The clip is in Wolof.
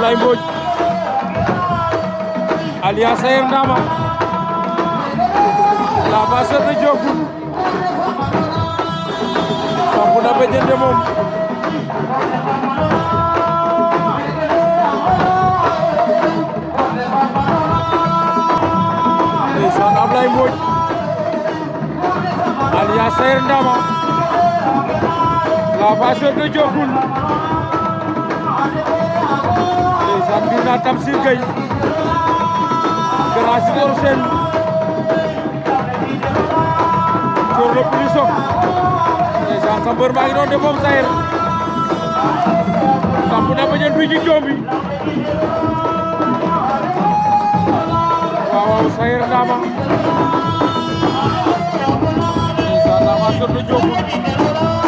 Ablaye Mbodj alias Sayer Ndama la passeur de Diokoul sampu na béjjën de moom ndeysaan Ablaye Mbodj alias Sayer Ndama la passeur de Diokoul ndeysaan bir na Tamsir Gueye Grand Sitor Sène sur le plus soog ndeysaan sa mbër maa ngi doon de moom Sayer sampu na béjjën fii ci Jombi waaw Sayer Ndama ndeysaan la passeur de Diokoul